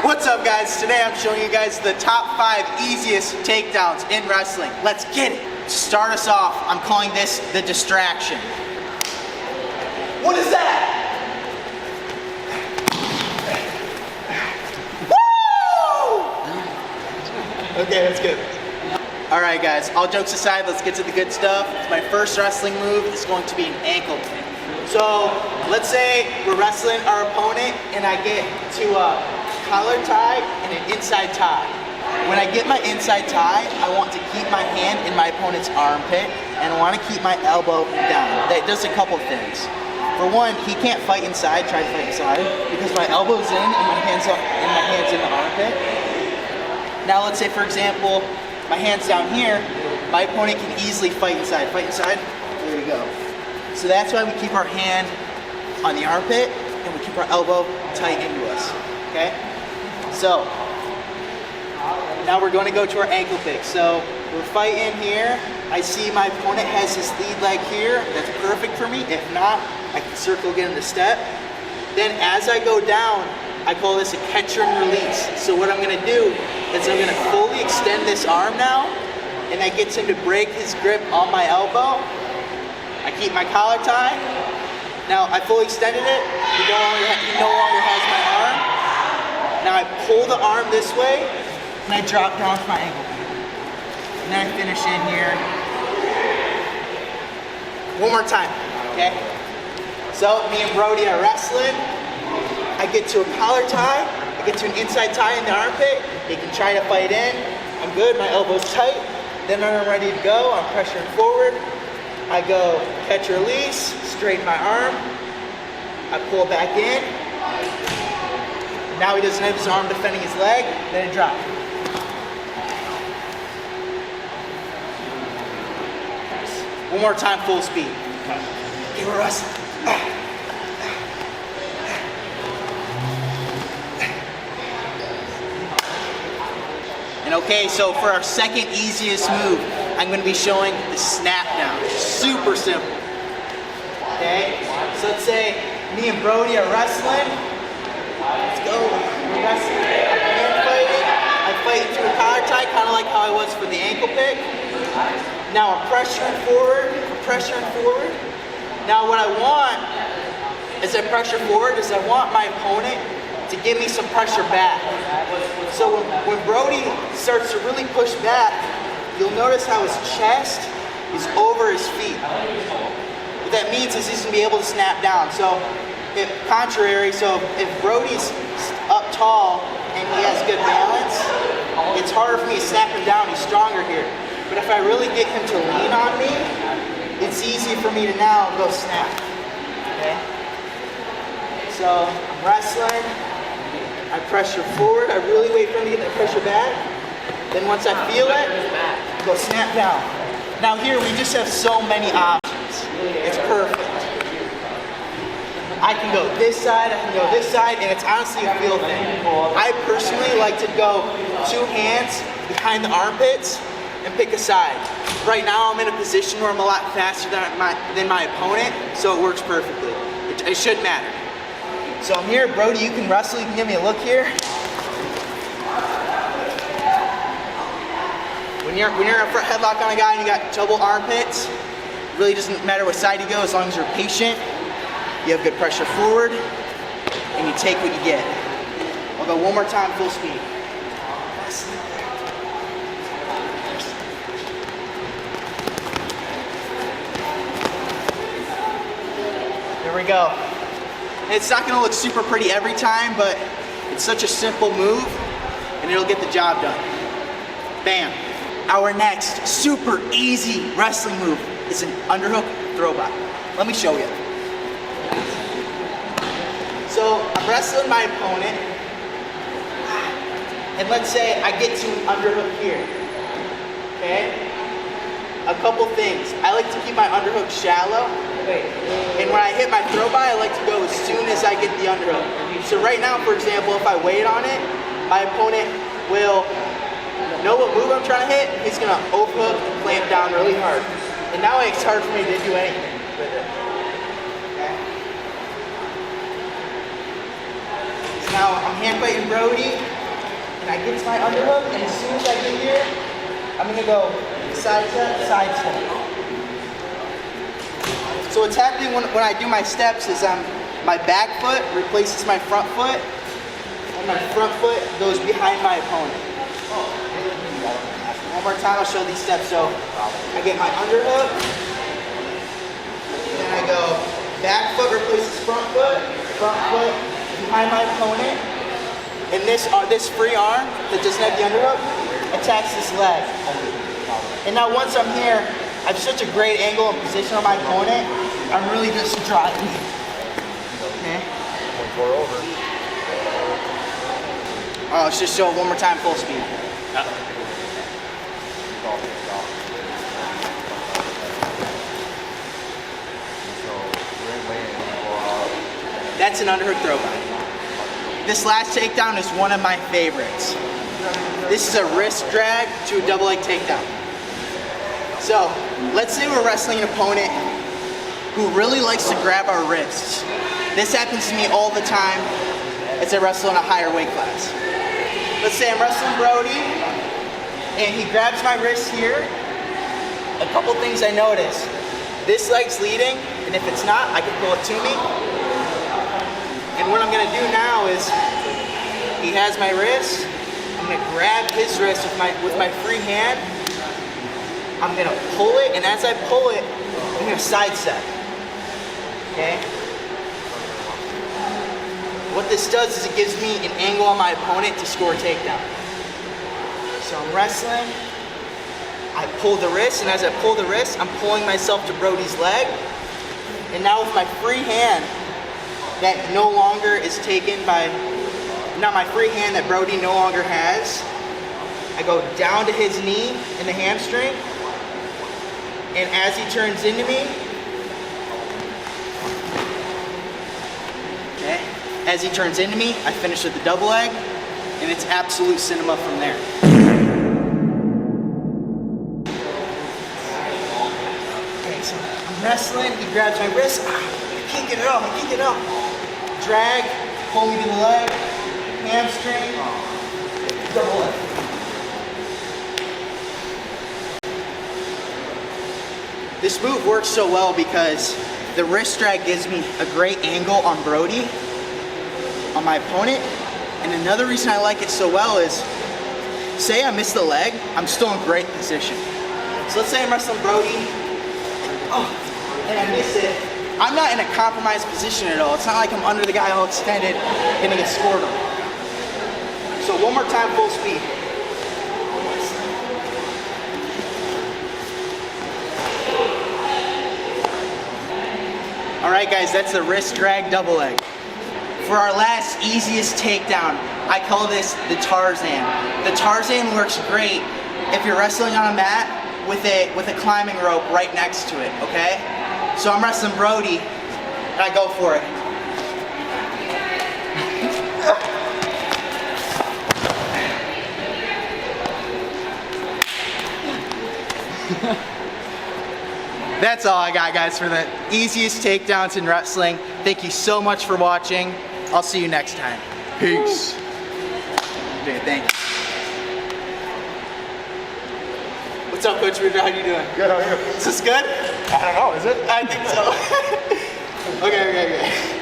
What's up, guys? Today I'm showing you guys the top 5 easiest takedowns in wrestling. Let's get it. To start us off, I'm calling this the distraction. What is that? Woo! Okay, that's good. Alright guys, all jokes aside, let's get to the good stuff. My first wrestling move is going to be an ankle kick. So, let's say we're wrestling our opponent and I get to a collar tie and an inside tie. When I get my inside tie, I want to keep my hand in my opponent's armpit and I want to keep my elbow down. That does a couple things. For one, he can't fight inside, try to fight inside, because my elbow's in and my hand's in the armpit. Now let's say, for example, my hand's down here, my opponent can easily fight inside. Fight inside, there you go. So that's why we keep our hand on the armpit and we keep our elbow tight into us, okay? So, now we're going to go to our ankle kick. So, we're fighting here. I see my opponent has his lead leg here. That's perfect for me. If not, I can circle, get him to step. Then as I go down, I call this a catcher and release. So what I'm going to do is I'm going to fully extend this arm now, and that gets him to break his grip on my elbow. I keep my collar tie. Now I fully extended it. He no longer has my arm. Now I pull the arm this way, and I drop down with my ankle. And then I finish in here. One more time, okay? So me and Brody are wrestling. I get to a collar tie. I get to an inside tie in the armpit. He can try to fight in. I'm good, my elbow's tight. Then I'm ready to go. I'm pressuring forward. I go catch release, straighten my arm. I pull back in. Now he doesn't have his arm defending his leg. Then I drop. One more time, full speed. Okay, we're wrestling. And okay, so for our second easiest move, I'm going to be showing the snap down. Super simple. Okay, so let's say me and Brody are wrestling. Let's go. We're wrestling. I'm fighting. I fight through a collar tie, kind of like how I was for the ankle pick. Now I'm pressuring forward. Now what I want as I pressure forward is I want my opponent to give me some pressure back. So when Brody starts to really push back, you'll notice how his chest is over his feet. What that means is he's going to be able to snap down. So if Brody's up tall and he has good balance, it's harder for me to snap him down. He's stronger here. But if I really get him to lean on me, it's easy for me to now go snap. Okay? So I'm wrestling. I pressure forward. I really wait for him to get that pressure back. Then once I feel it, go snap down. Now here we just have so many options. It's perfect. I can go this side, I can go this side, and it's honestly a feel thing. I personally like to go 2 hands behind the armpits and pick a side. Right now I'm in a position where I'm a lot faster than my opponent, so it works perfectly. It shouldn't matter. So I'm here, Brody, you can wrestle, you can give me a look here. When you're a front headlock on a guy and you got double armpits, it really doesn't matter what side you go as long as you're patient. You have good pressure forward, and you take what you get. I'll go one more time, full speed. There we go. It's not going to look super pretty every time, but it's such a simple move, and it'll get the job done. Bam. Our next super easy wrestling move is an underhook throwback. Let me show you. So I'm wrestling my opponent, and let's say I get to an underhook here. Okay? A couple things. I like to keep my underhook shallow. And when I hit my throw by, I like to go as soon as I get the underhook. So right now, for example, if I wait on it, my opponent will know what move I'm trying to hit. He's going to overhook and clamp down really hard. And now it's hard for me to do anything with it. Okay? Now I'm hand fighting Brody, and I get to my underhook, and as soon as I get here, I'm gonna go side step, side step. So what's happening when I do my steps is my back foot replaces my front foot, and my front foot goes behind my opponent. One more time, I'll show these steps. So I get my underhook, then I go back foot replaces front foot behind my opponent, and this free arm that doesn't have the underhook attacks this leg. And now once I'm here, I have such a great angle and position on my opponent, I'm really just driving. Okay. Oh, let's just show it one more time, full speed. That's an underhook throw by. This last takedown is one of my favorites. This is a wrist drag to a double leg takedown. So, let's say we're wrestling an opponent who really likes to grab our wrists. This happens to me all the time as I wrestle in a higher weight class. Let's say I'm wrestling Brody, and he grabs my wrist here. A couple things I notice. This leg's leading, and if it's not, I can pull it to me. And what I'm gonna do now is, he has my wrist, I'm gonna grab his wrist with my free hand, I'm gonna pull it, and as I pull it, I'm gonna sidestep, okay? What this does is it gives me an angle on my opponent to score a takedown. So I'm wrestling, I pull the wrist, and as I pull the wrist, I'm pulling myself to Brody's leg, and now with my free hand, that no longer is taken by, now my free hand that Brody no longer has, I go down to his knee in the hamstring, and as he turns into me, okay, as he turns into me, I finish with the double leg, and it's absolute cinema from there. Okay, so I'm wrestling, he grabs my wrist, I can't get it off, I can't get it off. Drag, pull me to the leg, hamstring, double leg. This move works so well because the wrist drag gives me a great angle on Brody, on my opponent, and another reason I like it so well is, say I miss the leg, I'm still in great position. So let's say I'm wrestling Brody, and I miss it. I'm not in a compromised position at all. It's not like I'm under the guy all extended and gonna get scored on. So one more time, full speed. All right, guys, that's the wrist drag double leg. For our last easiest takedown, I call this the Tarzan. The Tarzan works great if you're wrestling on a mat with a climbing rope right next to it, okay? So I'm wrestling Brody, and I go for it. That's all I got, guys, for the easiest takedowns in wrestling. Thank you so much for watching. I'll see you next time. Peace. Dude, thank you. What's up, Coach Ruder? How you doing? Good, how are you? Is this good? I don't know, is it? I think so. Okay.